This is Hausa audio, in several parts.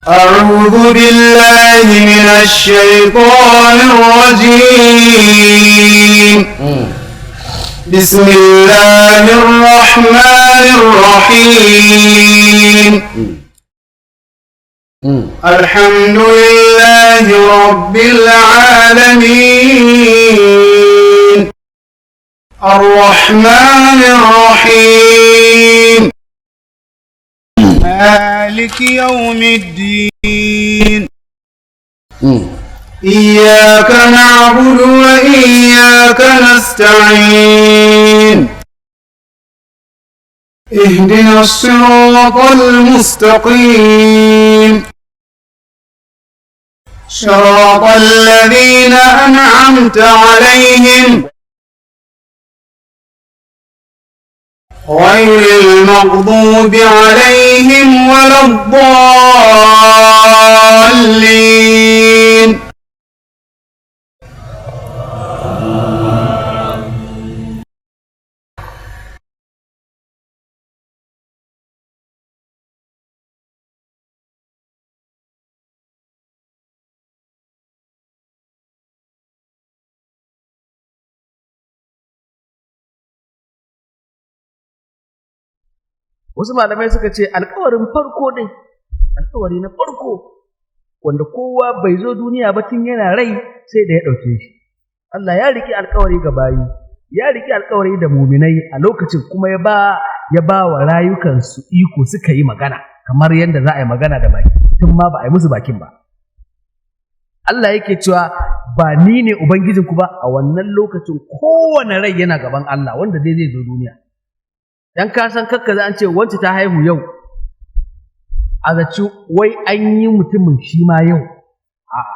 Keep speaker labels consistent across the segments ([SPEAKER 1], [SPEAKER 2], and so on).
[SPEAKER 1] أعوذ بالله من الشيطان الرجيم. بسم الله الرحمن الرحيم. الحمد لله رب العالمين الرحمن الرحيم مالك يوم الدين إياك نعبد وإياك نستعين اهدنا الصراط المستقيم صراط الذين أنعمت عليهم غير المغضوب عليهم ولا الضالين.
[SPEAKER 2] Wasu malamai suka ce alƙawarin farko dai, alƙawari na farko wanda kowa bai zo duniya ba tun yana rai sai da ya ɗauke shi. Allah ya riƙe alƙawari ga bayi, ya riƙe alƙawari da muminai a lokacin kuma ya ba wa rayukansu iko suka yi magana kamar yadda za a yi magana da baki tun ma ba a yi musu bakin ba. Allah yake cewa ba ni ne Ubangijinku ba a wannan lokacin kowane rai yana gaban Allah wanda dai zai zo duniya. Dan ka san kakka za an ce wacce ta haihu yau a zaci wai an yi mutumin shi ma yau a'a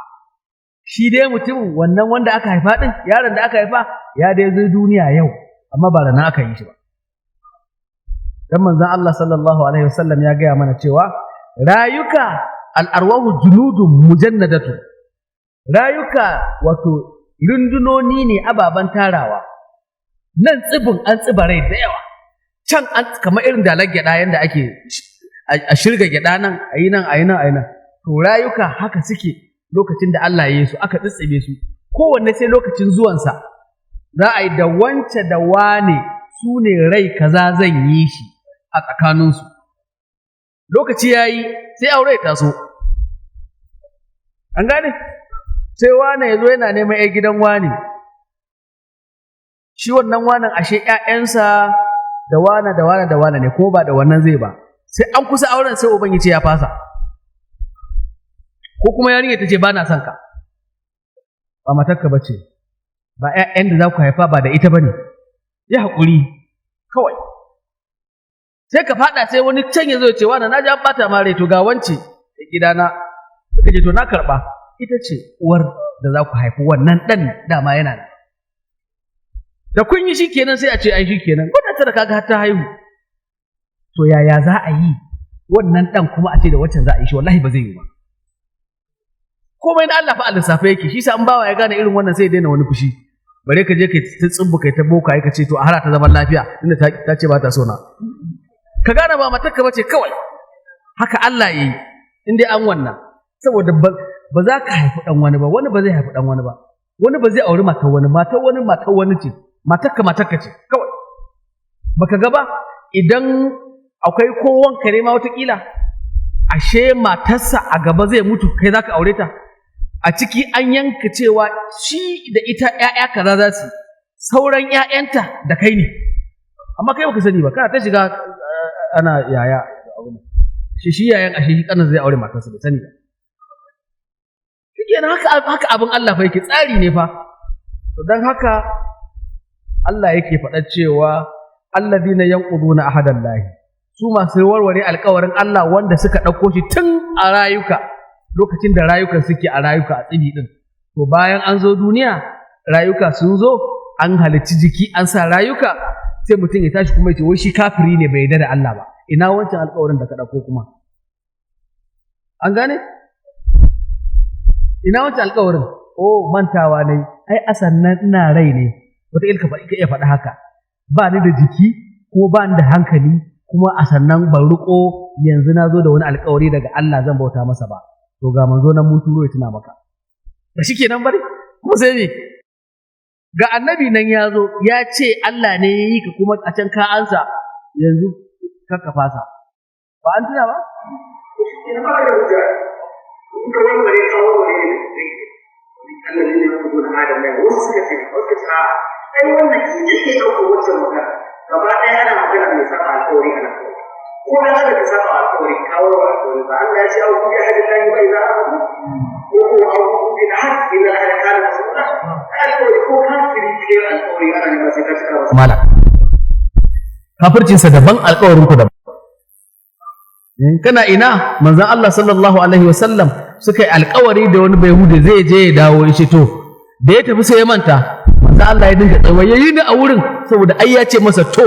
[SPEAKER 2] shi dai mutumin wannan wanda aka haifa din yaron da aka haifa ya dai zo duniya yau amma ba da nan aka yi shi ba. Dan manzon Allah sallallahu alaihi wasallam ya gaya mana cewa rayuka al-arwahu junudun mujannadatu, rayuka wato rundunoni ne ababen tarawa. Nan tsibin an tsiba rai da yawa, can an kamar irin dalar gyaɗa yadda ake a shirga gyaɗa nan a yi nan a yi nan a yi nan, to rayuka haka suke lokacin da Allah ya yi su aka tsitsibe su kowanne sai lokacin zuwansa za a yi da wance da wane su ne rai kaza zan yi shi a tsakaninsu. Lokaci ya yi sai aure ya taso, an gane sai wane ya zo yana neman 'yan gidan wane, shi wannan wanan ashe 'ya'yansa da wane da wane da wane ne ko ba da wannan zai ba, sai an kusa auren sai uban ya ce ya fasa, ko kuma yarinya ta ce ba na son ka, ba matarka ba ce, ba 'ya'yan da za ku haifa ba da ita ba ne, ya haƙuri kawai. Sai ka faɗa sai wani can ya zo ce wane na ji an ɓata ma rai, to ga wance da gidana, suka ce to na karɓa, ita ce uwar da za ku haifi wannan ɗan dama yana nan. Da kun yi shi kenan sai a ce ai shi kenan wadda da kaga ta haihu, to yaya za a yi wannan dan kuma a ce da waccan za a yi shi? Wallahi ba zai yi ba. Komai na Allah fa a lissafa yake, shi sa an bawa ya gane irin wannan sai ya daina wani fushi, bare ka je kai ta tsubbu kai ta boka ka ce to a hara ta zaman lafiya inda ta ce ba ta so na, ka gane ba matarka bace kawai, haka Allah yayi in dai an wannan, saboda ba za ka haifi dan wani ba, wani ba zai haifi dan wani ba, wani ba zai auri matar wani, matar wani ce, matarka ce kawai. Baka ga ba idan akwai kowan kare ma watakila ashe matarsa a gaba zai mutu kai zaka aure ta, a ciki an yanka cewa shi da ita 'ya'ya kaza za su, sauran 'ya'yanta da kai ne, amma kai baka sani ba, kana ta shiga ana yaya shi yayan ashe shi kanan zai aure matarsa da sani ba. Kenan haka abin Allah fa yake, tsari ne fa. To dan haka Allah yake faɗa cewa alladhina yanquduna ahadallahi, su masu warware alƙawarin Allah wanda suka ɗauko shi tun a rayuka, lokacin da rayukan suke a rayuka a tsibi ɗin. To bayan an zo duniya rayuka sun zo an halicci jiki an sa rayuka, sai mutum ya tashi kuma ya ce wai shi kafiri ne bai yarda da Allah ba. Ina wancan alƙawarin da ka ɗauko kuma? An gane? Ina wancan alƙawarin? Oh mantawa ne, ai asan nan ina rai ne. Wataƙila ka iya faɗa haka, ba ni da jiki ko ba ni da hankali kuma a sannan ban riƙo yanzu na zo da wani alƙawari daga Allah zan bauta masa ba to ga manzo nan mun turo ya tuna maka ba shikenan bari kuma sai ne ga annabi nan ya zo ya ce Allah ne ya yi ka kuma a can ka ansa yanzu ka fasa ba an tuna ba
[SPEAKER 3] gaba ɗaya ana magana mai saba alƙawari ana ko da haka ka saba alƙawari kawo alƙawari ba Allah ya ce au ku ya hada lahi bai za a ko au ku bi da hak ila alƙawari masala alƙawari ko kafiri ke alƙawari ana ne ba sai ka cika ba
[SPEAKER 2] mala kafircin sa daban alƙawarin ku daban kana ina manzon Allah sallallahu alaihi wasallam suka yi alƙawari da wani bayhude zai je ya dawo ya ce to da ya tafi sai ya manta manzo Allah ya dinga tsawaye yi ni a wurin saboda ai ya ce masa to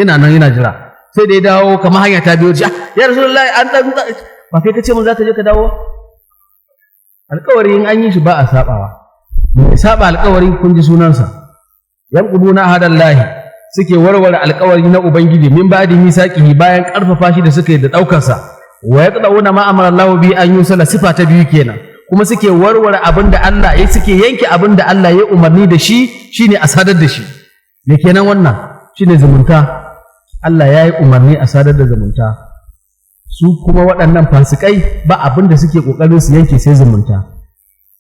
[SPEAKER 2] yana nan yana jira sai da ya dawo kamar hanya ta biyo shi ya rasulullahi an dan ba kai kace mun za ta je ka dawo alƙawari in an yi shi ba a sabawa mai saba alƙawari kun ji sunansa yanquduna hadallahi suke warware alƙawari na ubangiji min ba'di misaqihi bayan karfafa shi da suka yi da daukar sa wa yaqdauna ma amara Allah bi an yusala sifa ta biyu kenan kuma suke warware abin da Allah ya suke yanke abin da Allah ya umarni da shi shine a sadar da shi me kenan wannan shine zumunta Allah ya yi umarni a sadar da zumunta su kuma waɗannan fasikai ba abin da suke ƙoƙarin su yanke sai zumunta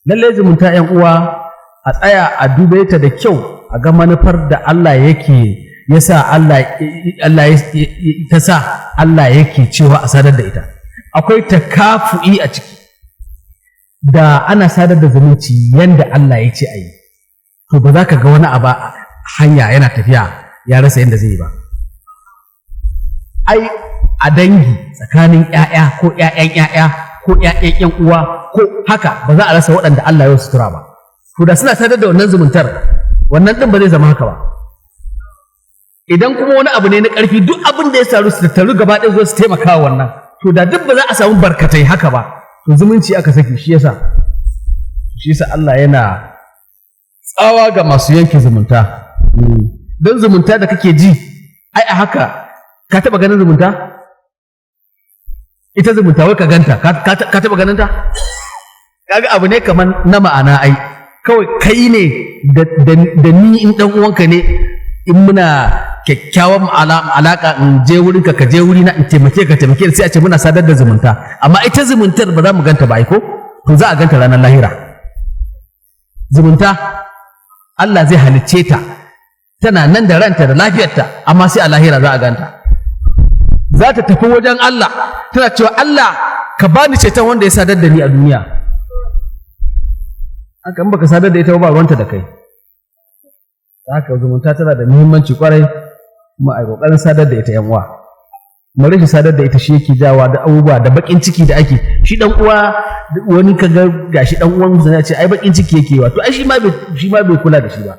[SPEAKER 2] lallai zumunta ƴan uwa a tsaya a dube ta da kyau a ga manufar da Allah yake yasa Allah ta sa Allah yake cewa a sadar da ita akwai takafu'i a ciki da ana sadar da zumunci yanda Allah ya ce a yi to ba za ka ga wani abu hanya yana tafiya ya rasa yadda zai yi ba ai a dangi tsakanin ƴaƴa ko ƴaƴan ƴaƴa ko ƴaƴan ƴan uwa ko haka ba za a rasa waɗanda Allah ya sutura ba to da suna sadar da wannan zumuntar wannan din ba zai zama haka ba idan kuma wani abu ne na ƙarfi duk abin da ya saru su tattaru gaba ɗaya zo su taimaka wannan to da duk ba za a samu barkatai haka ba to zumunci aka saki shi yasa Allah yana tsawa ga masu yanke zumunta don zumunta da kake ji ai a haka ka taba ganin zumunta ita zumunta wai ka ganta ka taba ganin ta kaga abu ne kamar na ma'ana ai kawai kai ne da ni in dan uwanka ne in muna kyakkyawan alaka in je wurin ka je wuri na in taimake ka sai a ce muna sadar da zumunta amma ita zumuntar ba za mu ganta ba ai ko to za a ganta ranar lahira zumunta Allah zai halicce ta tana nan da ranta da lafiyarta amma sai a lahira za a ganta za ta tafi wajen Allah tana cewa Allah ka bani ceton wanda ya sadar da ni a duniya haka in baka sadar da ita ba ruwanta da kai haka zumunta tana da muhimmanci kwarai kuma a kokarin sadar da ita yan uwa kuma rashin sadar da ita shi yake jawa da abubuwa da bakin ciki da ake shi dan uwa wani kaga gashi dan uwan sa ya ce ai bakin ciki yake wato ai shi ma bai kula da shi ba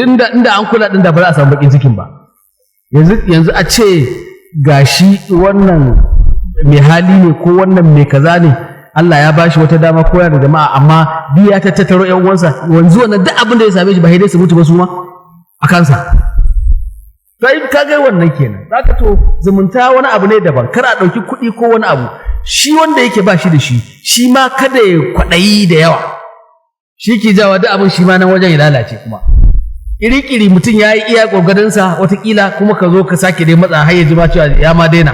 [SPEAKER 2] inda an kula din da ba za a samu bakin cikin ba yanzu a ce gashi wannan mai hali ne ko wannan mai kaza ne Allah ya bashi wata dama koya da jama'a amma biya ta tattaro ƴan uwansa wanzu wannan duk abin da ya same shi ba sai dai su mutu ba su ma a kansa to ai ka ga wannan kenan zaka to zumunta wani abu ne daban kar a ɗauki kuɗi ko wani abu shi wanda yake ba shi da shi ma kada ya kwaɗayi da yawa shi ke jawa duk abin shi ma nan wajen ya lalace kuma iri-iri mutum ya yi iya ƙoƙarinsa watakila kuma ka zo ka sake dai matsa har ya ji ma cewa ya ma daina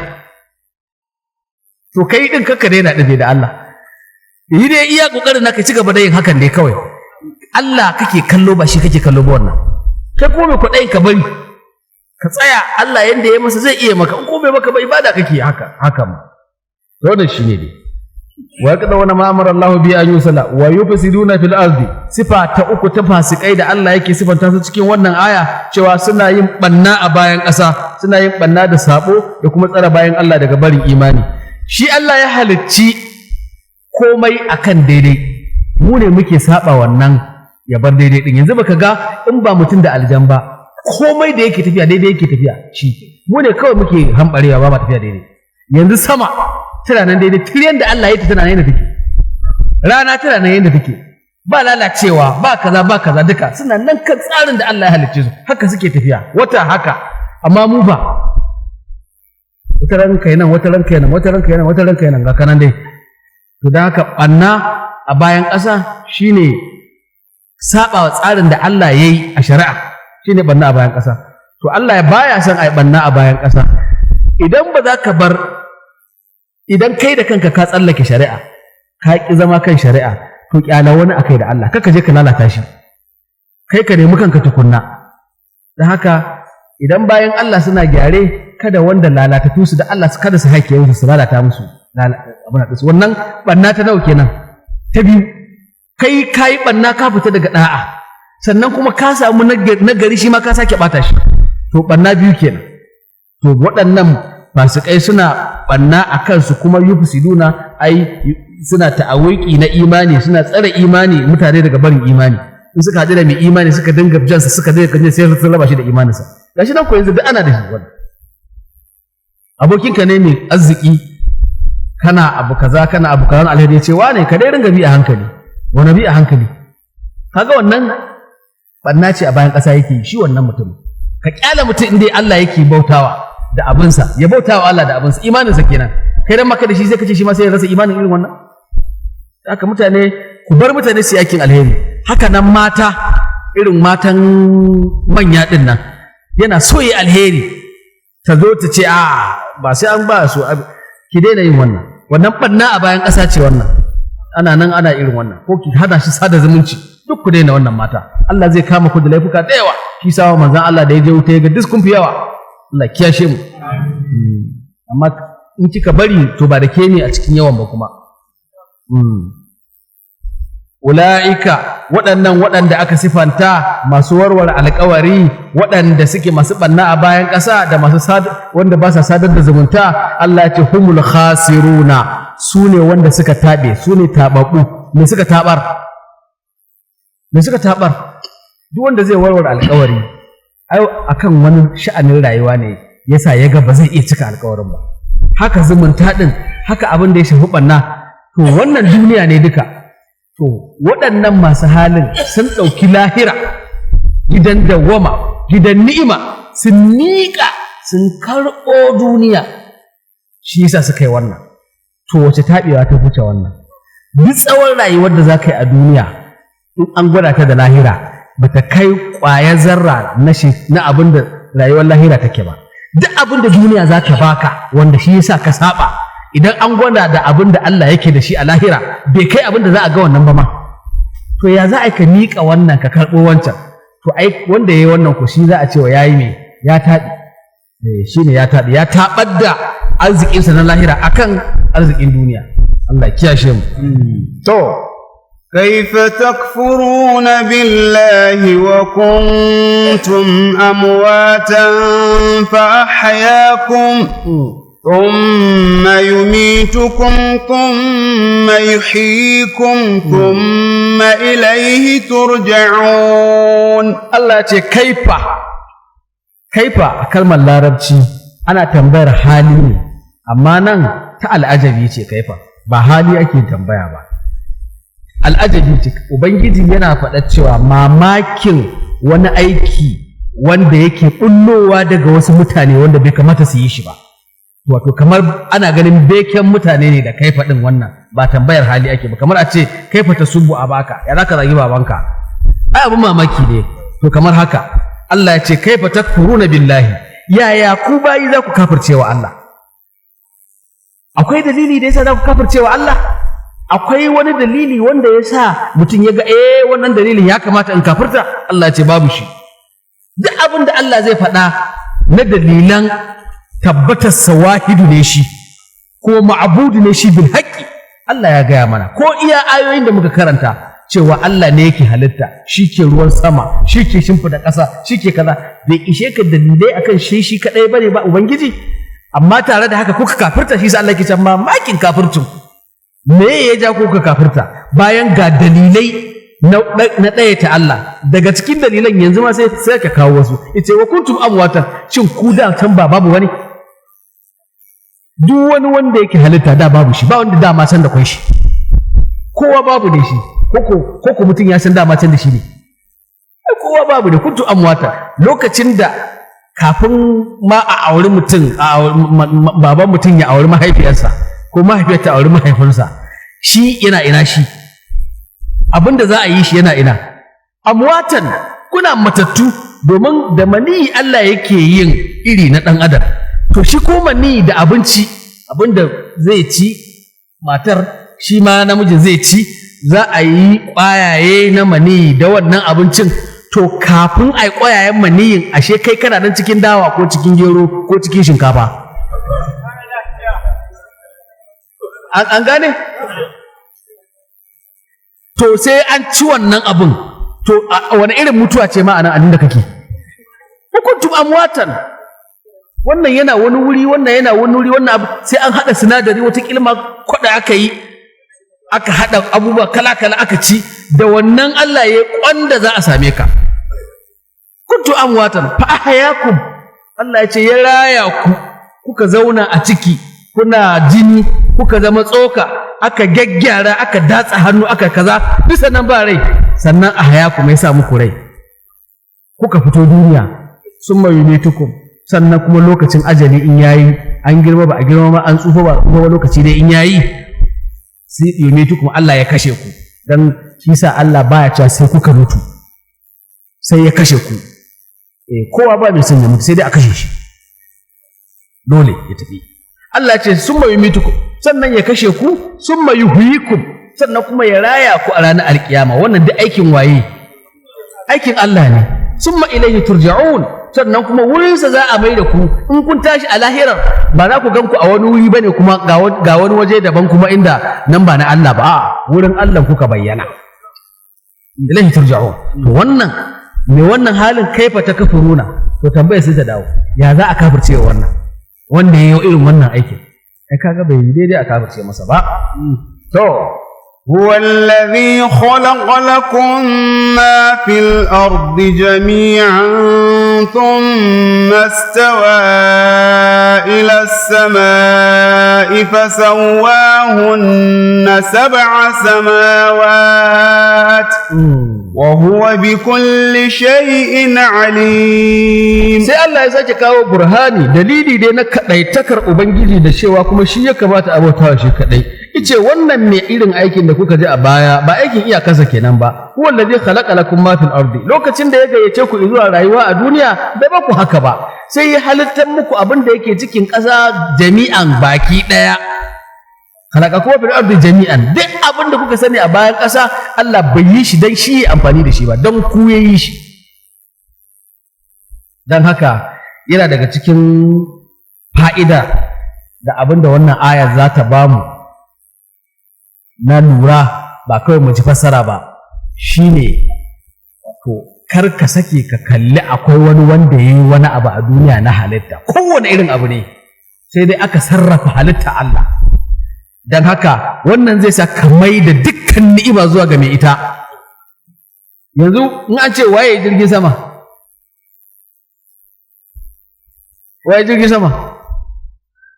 [SPEAKER 2] to kai ɗin kakka daina ɗin da Allah yi dai iya ƙoƙarin na ka ci gaba da yin hakan dai kawai Allah kake kallo ba shi kake kallo ba wannan kai kuma mai kwaɗayin ka bari ka tsaya Allah yanda ya masa zai iya maka in ko bai maka ba ibada kake haka ma wannan shine dai wa yaqdawna ma amara Allah bi an yusala wa yufsiduna fil ardi sifa ta uku ta fasikai da Allah yake sifanta su cikin wannan aya cewa suna yin banna a bayan ƙasa suna yin banna da sabo da kuma tsara bayan Allah daga barin imani shi Allah ya halicci komai akan daidai mu ne muke saba wannan ya bar daidai din yanzu baka ga in ba mutum da aljan ba komai da yake tafiya daidai yake tafiya shi mu ne kawai muke hambarewa ba tafiya daidai yanzu sama tana nan daidai tiriyan da Allah ya ta tana nan yadda take rana tana nan yadda take ba lalacewa ba kaza duka suna nan kan tsarin da Allah ya halicce su haka suke tafiya wata haka amma mu ba wata ranka yana wata ranka yana wata ranka yana wata ranka yana ga kanan dai to dan haka banna a bayan ƙasa shine saba wa tsarin da Allah yayi a shari'a shine banna a bayan ƙasa to Allah ya baya son ai banna a bayan ƙasa idan ba za ka bar idan kai da kanka ka tsallake shari'a ka ki zama kan shari'a to kyala wani akai da Allah kaka je ka lalata shi kai ka nemi kanka tukunna dan haka idan bayan Allah suna gyare kada wanda lalata su da Allah kada su haike musu su lalata musu abin da su wannan banna ta nawa kenan ta biyu kai banna ka fita daga da'a sannan kuma ka samu nagari shi ma ka sake bata shi to banna biyu kenan to waɗannan fasikai suna banna a kansu kuma yufsiduna ai suna ta'awiki na imani suna tsare imani mutane daga barin imani in suka haɗu da mai imani suka dinga jansa suka dinga kanje sai sun raba shi da imaninsa gashi nan ko yanzu duk ana da shi wannan abokinka ne mai arziki kana abu kaza alheri ya ce wane ka dai ringa bi a hankali wani bi a hankali kaga wannan banna ce a bayan ƙasa yake shi wannan mutum ka kyala mutum inda Allah yake bautawa da abinsa ya bautawa Allah da abinsa imaninsa kenan kai dan maka da shi sai kace shi ma sai ya rasa imanin irin wannan haka mutane ku bar mutane su yakin alheri haka nan mata irin matan manya din nan yana so yi alheri ta zo ta ce ba sai an ba su ki daina yin wannan banna a bayan ƙasa ce wannan ana nan ana irin wannan ko ki hada shi sada zumunci duk ku daina wannan mata Allah zai kama ku da laifuka da yawa shi sawa manzon Allah da ya je wuta ya ga duk kun fi yawa Allah kiyashe mu amma in kika bari to ba da ke ne a cikin yawan ba kuma ula'ika waɗanda aka sifanta masu warware alƙawari waɗanda suke masu ɓanna a bayan ƙasa da masu wanda ba sa sadar da zumunta Allah ya ce humul khasiruna su ne wanda suka taɓe su ne taɓaɓɓu me suka taɓar duk wanda zai warware alƙawari ai akan wani sha'anin rayuwa ne yasa ya ga ba zai iya cika alƙawarin ba haka zumunta ɗin haka abin da ya shafi ɓanna to wannan duniya ne duka to waɗannan masu halin sun ɗauki lahira gidan dawwama gidan ni'ima sun niƙa sun karɓo duniya shi yasa suka yi wannan to wace taɓewa ta wuce wannan duk tsawon rayuwar da za ka yi a duniya in an gwada ta da lahira ba ta kai ƙwayar zarra na abin da rayuwar lahira take ba duk abin da duniya za ta baka wanda shi yasa ka saba idan an gwada da abin da Allah yake da shi a lahira bai kai abin da za a ga wannan ba ma to ya za a ka miƙa wannan ka karɓo wancan to ai wanda ya yi wannan ko shi za a ce wa ya yi me ya taɗi shi ne ya taɗi ya taɓar da arzikinsa na lahira akan arzikin duniya Allah kiyashe mu
[SPEAKER 1] to كيف تكفرون بالله وكنتم أمواتا فأحياكم ثم يميتكم ثم يحييكم ثم إليه ترجعون
[SPEAKER 2] الله كيف كلمة larabci ana tambayar hali ne amma nan ta al'ajabi ce kaifa ba hali ake tambaya ba al'ajabi ce ubangiji yana faɗa cewa mamakin wani aiki wanda yake bullowa daga wasu mutane wanda bai kamata su yi shi ba wato kamar ana ganin beken mutane ne da kaifa din wannan ba tambayar hali ake ba kamar a ce kaifa ta subu a baka ya zaka zagi babanka ai abin mamaki ne to kamar haka Allah ya ce kaifa takfuruna billahi yaya ku bayi za ku kafircewa Allah akwai dalili da yasa za ku kafircewa Allah akwai wani dalili wanda yasa mutum ya ga wannan dalilin ya kamata in kafirta Allah ya ce babu shi duk abin da Allah zai faɗa na dalilan tabbatar sawahidu ne shi ko ma'budu ne shi bil haqqi Allah ya gaya mana ko iya ayoyin da muka karanta cewa Allah ne yake halitta shi ke ruwan sama shi ke shimfida ƙasa shi ke kaza bai ishe ka dalilai akan shi kadai bane ba ubangiji amma tare da haka kuka kafirta shi sai Allah ke cewa mamakin kafircin me ya ja kuka kafirta bayan ga dalilai na ɗaya ta Allah daga cikin dalilan yanzu ma sai ka kawo wasu ita wa kuntum amwatan shin ku da can ba babu wani duk wani wanda yake halitta da babu shi ba wanda dama san da kwai shi kowa babu ne shi ko mutum ya san dama can da shi ne kowa babu ne kuntum amwatan lokacin da kafin ma a auri mutum baban mutum ya auri mahaifiyarsa ko mahaifiyar ta auri mahaifinsa shi yana ina shi abinda za a yi shi yana ina amwatan kuna matattu domin da maniyi Allah yake yin iri na ɗan adam to shi ko maniyi da abinci abinda zai ci matar shi ma namijin zai ci za a yi ƙwayaye na maniyi da wannan abincin to kafin a yi ƙwayayen maniyin ashe kai kana nan cikin dawa ko cikin gero ko cikin shinkafa an gane to sai an ci wannan abin to wani irin mutuwa ce ma a nan da kake hukuntum amwatan wannan yana wani wuri wannan yana wani wuri wannan abu sai an haɗa sinadari wata kilma kwaɗa aka yi aka haɗa abubuwa kala-kala aka ci da wannan Allah ya kwanda za a same ka kuntu amwatan fa ahyakum Allah ya ce ya raya ku kuka zauna a ciki kuna jini kuka zama tsoka aka gaggyara aka datsa hannu aka kaza bisa nan ba rai sannan ahyakum ya sa muku rai kuka fito duniya summa yumitukum sannan kuma lokacin ajali in yayi an girma ba a girma ba an tsufa ba kuma lokaci dai in yayi sai yumitukum Allah ya kashe ku dan kisa Allah baya cewa sai kuka mutu sai ya kashe ku kowa ba mai son ya mutu sai dai a kashe shi dole ya tafi Allah ya ce summa yumitukum sannan ya kashe ku summa yuhyikum sannan kuma ya raya ku a ranar alkiyama wannan duk aikin waye aikin Allah ne summa ilayhi turja'un sannan kuma wurinsa za a mai da ku in kun tashi a lahirar ba za ku gan ku a wani wuri bane kuma ga wani waje daban kuma inda nan ba na Allah ba a wurin Allah kuka bayyana ilayhi turja'un to wannan me wannan halin kaifa ta kafuruna to tambaya sai ta dawo ya za a kafirce wannan wanda yayi irin wannan aikin ai kaga bai daidai a kafirce masa ba to
[SPEAKER 1] هو الذي خلق لكم ما في الأرض جميعا ثم استوى إلى السماء فسواهن 7 سماوات وهو بكل شيء عليم
[SPEAKER 2] sai Allah ya sake kawo burhani dalili dai na kadaitakar ubangiji da cewa kuma shi ya kamata a bautawa shi kadai ice wannan ne irin aikin da kuka ji a baya ba aikin iyakarsa kenan ba huwa allazi khalaqa lakum ma fil ardi lokacin da ya gayyace ku zuwa rayuwa a duniya bai ba ku haka ba sai ya halittar muku abin da yake cikin ƙasa jami'an baki daya khalaqakum fil ardi jami'an duk abin da kuka sani a bayan ƙasa Allah bai yi shi dan shi ya amfani da shi ba dan ku yayi shi dan haka yana daga cikin fa'ida da abin da wannan aya za ta bamu na lura ba kawai mu ji fassara ba shine to kar ka sake ka kalli akwai wani wanda yayi wani abu a duniya na halitta kowane irin abu ne sai dai aka sarrafa halitta Allah dan haka wannan zai sa ka mai da dukkan ni'ima zuwa ga mai ita yanzu in an ce waye jirgin sama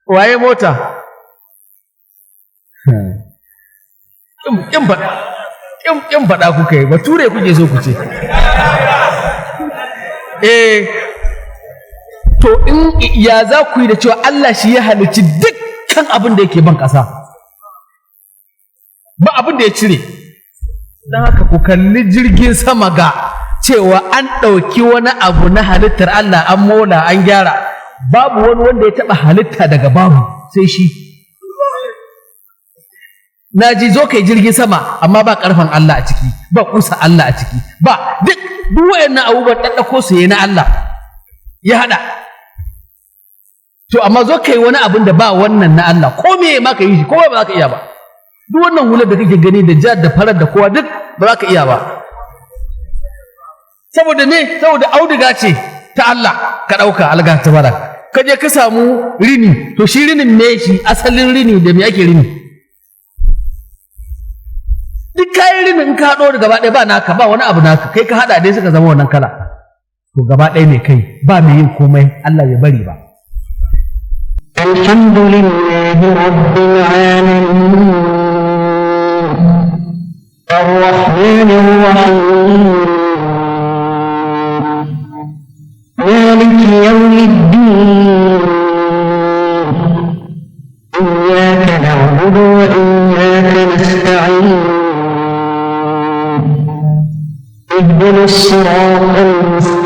[SPEAKER 2] waye mota in faɗa kuka yi bature kuke so ku ce to in ya za ku yi da cewa Allah shi ya halicci dukkan abin da yake ban ƙasa ba abin da ya cire don haka ku kalli jirgin sama ga cewa an ɗauki wani abu na halittar Allah an mola an gyara babu wani wanda ya taɓa halitta daga babu sai shi na ji zo kai jirgin sama amma ba ƙarfin Allah a ciki ba kusa Allah a ciki ba duk wayannan abubuwan ɗaɗɗako su yi na Allah ya haɗa to amma zo kai wani abin da ba wannan na Allah ko me ma ka yi shi ko ba za ka iya ba duk wannan hular da kake gani da jar da farar da kowa duk ba za ka iya ba saboda me saboda auduga ce ta Allah ka ɗauka alga ta bara ka je ka samu rini to shi rinin me shi asalin rini da me ake rini duk kayan rinin in ka haɗo da gaba ɗaya ba naka ba wani abu naka kai ka haɗa dai suka zama wannan kala to gaba ɗaya ne kai ba mai yin komai Allah bai bari ba
[SPEAKER 4] الحمد لله رب العالمين الرحمن الرحيم مالك يوم أجمعين اهدنا الصراط المستقيم